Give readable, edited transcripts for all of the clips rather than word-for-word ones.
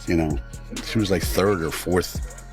You know, she was like third or fourth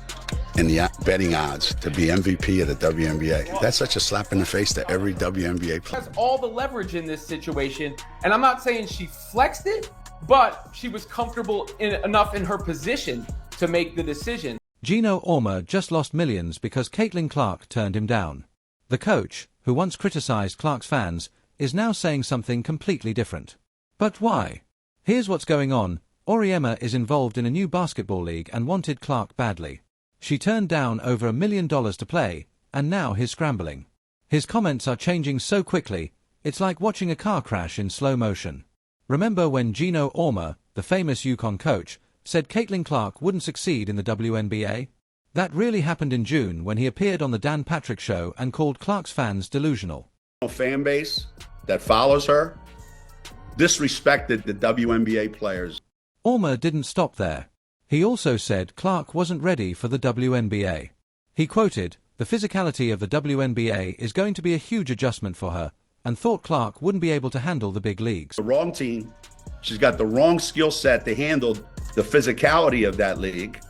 in the betting odds to be MVP of the WNBA. That's such a slap in the face to every WNBA player. Has all the leverage in this situation, and I'm not saying she flexed it, but she was comfortable enough in her position to make the decision. Geno Auriemma just lost millions because Caitlin Clark turned him down. The coach, who once criticized Clark's fans, is now saying something completely different. But why? Here's what's going on. Auriemma is involved in a new basketball league and wanted Clark badly. She turned down over $1 million to play, and now he's scrambling. His comments are changing so quickly, it's like watching a car crash in slow motion. Remember when Geno Auriemma, the famous UConn coach, said Caitlin Clark wouldn't succeed in the WNBA? That really happened in June when he appeared on the Dan Patrick Show and called Clark's fans delusional. Fan base that follows her disrespected the WNBA players. Auriemma didn't stop there. He also said Clark wasn't ready for the WNBA. He quoted, "The physicality of the WNBA is going to be a huge adjustment for her," and thought Clark wouldn't be able to handle the big leagues. The wrong team. She's got the wrong skill set to handle the physicality of that league,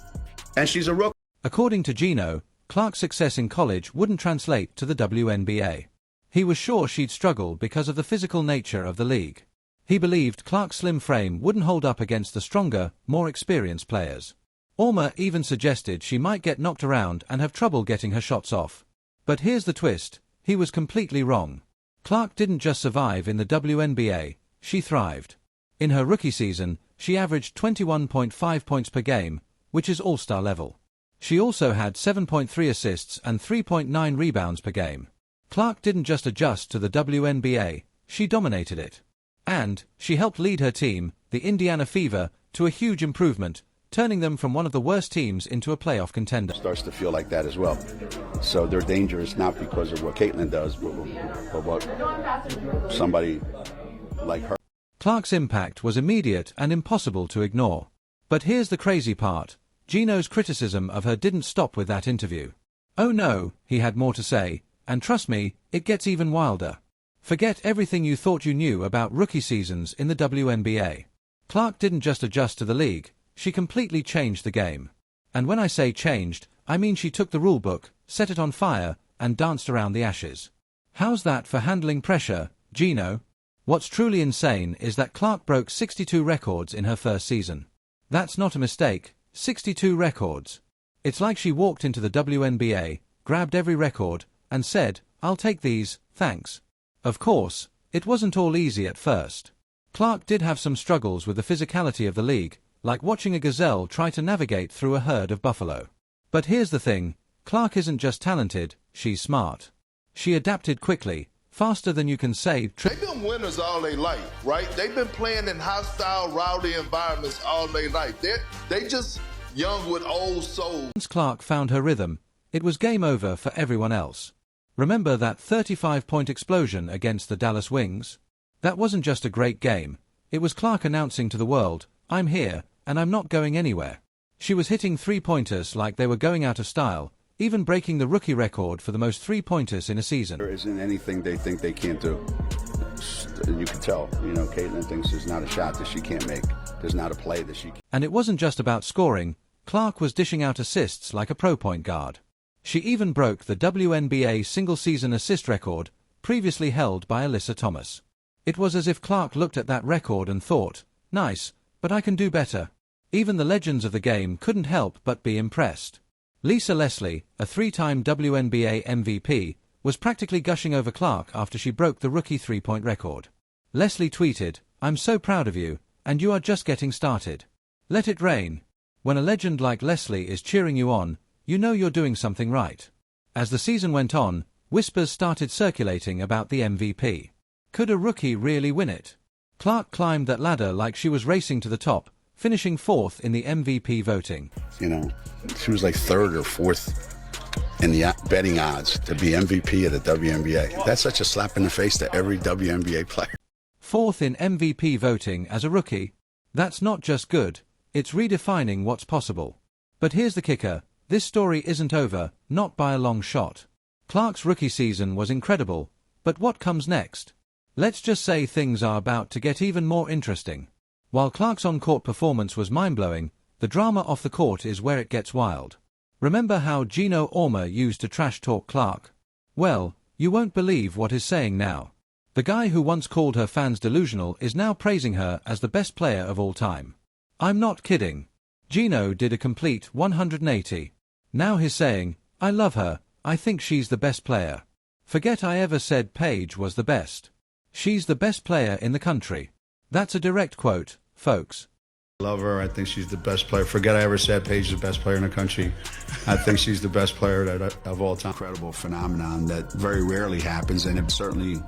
and she's a rookie. According to Geno, Clark's success in college wouldn't translate to the WNBA. He was sure she'd struggle because of the physical nature of the league. He believed Clark's slim frame wouldn't hold up against the stronger, more experienced players. Auriemma even suggested she might get knocked around and have trouble getting her shots off. But here's the twist, he was completely wrong. Clark didn't just survive in the WNBA, she thrived. In her rookie season, she averaged 21.5 points per game, which is all-star level. She also had 7.3 assists and 3.9 rebounds per game. Clark didn't just adjust to the WNBA, she dominated it. And she helped lead her team, the Indiana Fever, to a huge improvement, turning them from one of the worst teams into a playoff contender. Starts to feel like that as well. So they're dangerous not because of what Caitlin does, but what somebody like her. Clark's impact was immediate and impossible to ignore. But here's the crazy part. Geno's criticism of her didn't stop with that interview. Oh no, he had more to say, and trust me, it gets even wilder. Forget everything you thought you knew about rookie seasons in the WNBA. Clark didn't just adjust to the league, she completely changed the game. And when I say changed, I mean she took the rulebook, set it on fire, and danced around the ashes. How's that for handling pressure, Geno? What's truly insane is that Clark broke 62 records in her first season. That's not a mistake, 62 records. It's like she walked into the WNBA, grabbed every record, and said, "I'll take these, thanks." Of course, it wasn't all easy at first. Clark did have some struggles with the physicality of the league, like watching a gazelle try to navigate through a herd of buffalo. But here's the thing, Clark isn't just talented, she's smart. She adapted quickly, faster than you can say. They've been winners all their life, right? They've been playing in hostile, rowdy environments all their life. They just young with old souls. Once Clark found her rhythm, it was game over for everyone else. Remember that 35-point explosion against the Dallas Wings? That wasn't just a great game, it was Clark announcing to the world, "I'm here, and I'm not going anywhere." She was hitting three-pointers like they were going out of style, even breaking the rookie record for the most three-pointers in a season. There isn't anything they think they can't do. You can tell, Caitlin thinks there's not a shot that she can't make. There's not a play that she can't. And it wasn't just about scoring, Clark was dishing out assists like a pro point guard. She even broke the WNBA single-season assist record, previously held by Alyssa Thomas. It was as if Clark looked at that record and thought, "Nice, but I can do better." Even the legends of the game couldn't help but be impressed. Lisa Leslie, a three-time WNBA MVP, was practically gushing over Clark after she broke the rookie three-point record. Leslie tweeted, "I'm so proud of you, and you are just getting started. Let it rain." When a legend like Leslie is cheering you on, you know you're doing something right. As the season went on, whispers started circulating about the MVP. Could a rookie really win it? Clark climbed that ladder like she was racing to the top, finishing fourth in the MVP voting. She was like third or fourth in the betting odds to be MVP of the WNBA. That's such a slap in the face to every WNBA player. Fourth in MVP voting as a rookie? That's not just good, it's redefining what's possible. But here's the kicker. This story isn't over, not by a long shot. Clark's rookie season was incredible, but what comes next? Let's just say things are about to get even more interesting. While Clark's on-court performance was mind-blowing, The drama off the court is where it gets wild. Remember how Geno Auriemma used to trash-talk Clark? Well, you won't believe what he's saying now. The guy who once called her fans delusional is now praising her as the best player of all time. I'm not kidding. Geno did a complete 180. Now he's saying, I love her, I think she's the best player. Forget I ever said Paige was the best. She's the best player in the country. That's a direct quote, folks. Love her. I think she's the best player. Forget I ever said Paige is the best player in the country. I think she's the best player of all time. Incredible phenomenon that very rarely happens, and it certainly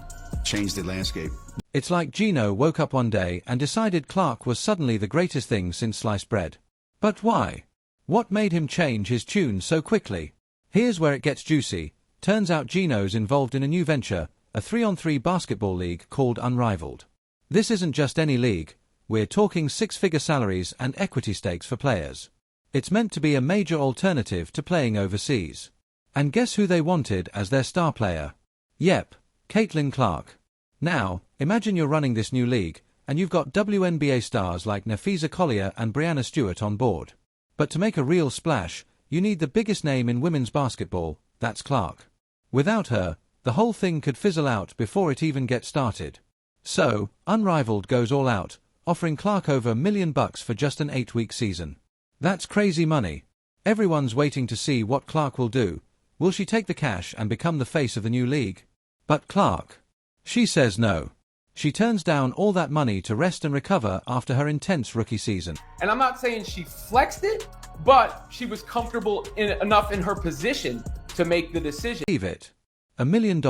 changed the landscape. It's like Geno woke up one day and decided Clark was suddenly the greatest thing since sliced bread. But why? What made him change his tune so quickly? Here's where it gets juicy. Turns out Geno's involved in a new venture, a 3-on-3 basketball league called Unrivaled. This isn't just any league. We're talking six-figure salaries and equity stakes for players. It's meant to be a major alternative to playing overseas. And guess who they wanted as their star player? Yep, Caitlin Clark. Now, imagine you're running this new league, and you've got WNBA stars like Nafisa Collier and Breanna Stewart on board. But to make a real splash, you need the biggest name in women's basketball, that's Clark. Without her, the whole thing could fizzle out before it even gets started. So, Unrivaled goes all out, offering Clark over $1 million for just an 8-week season. That's crazy money. Everyone's waiting to see what Clark will do. Will she take the cash and become the face of the new league? But Clark. She says no. She turns down all that money to rest and recover after her intense rookie season. And I'm not saying she flexed it, but she was comfortable enough in her position to make the decision. Leave it. $1 million,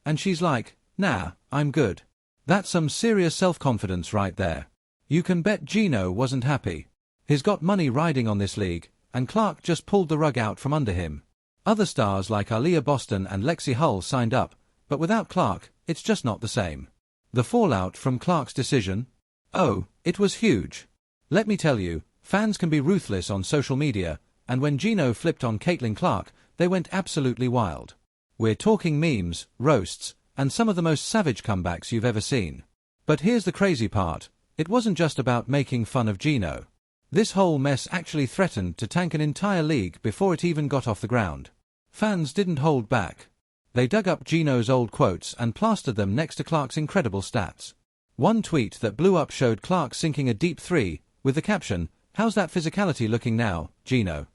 and she's like, nah, I'm good. That's some serious self-confidence right there. You can bet Geno wasn't happy. He's got money riding on this league, and Clark just pulled the rug out from under him. Other stars like Aaliyah Boston and Lexi Hull signed up, but without Clark, it's just not the same. The fallout from Clark's decision? Oh, it was huge. Let me tell you, fans can be ruthless on social media, and when Geno flipped on Caitlin Clark, they went absolutely wild. We're talking memes, roasts, and some of the most savage comebacks you've ever seen. But here's the crazy part. It wasn't just about making fun of Geno. This whole mess actually threatened to tank an entire league before it even got off the ground. Fans didn't hold back. They dug up Geno's old quotes and plastered them next to Clark's incredible stats. One tweet that blew up showed Clark sinking a deep three, with the caption, "How's that physicality looking now, Geno?"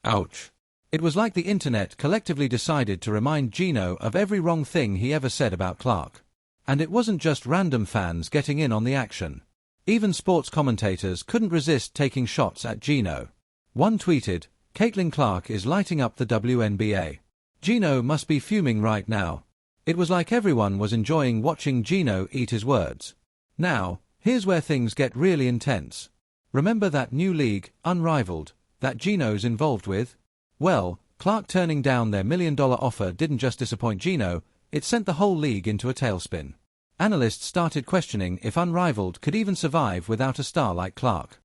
Ouch. It was like the internet collectively decided to remind Geno of every wrong thing he ever said about Clark. And it wasn't just random fans getting in on the action. Even sports commentators couldn't resist taking shots at Geno. One tweeted, "Caitlin Clark is lighting up the WNBA. Geno must be fuming right now." It was like everyone was enjoying watching Geno eat his words. Now, here's where things get really intense. Remember that new league, Unrivaled, that Geno's involved with? Well, Clark turning down their $1 million offer didn't just disappoint Geno, it sent the whole league into a tailspin. Analysts started questioning if Unrivaled could even survive without a star like Clark.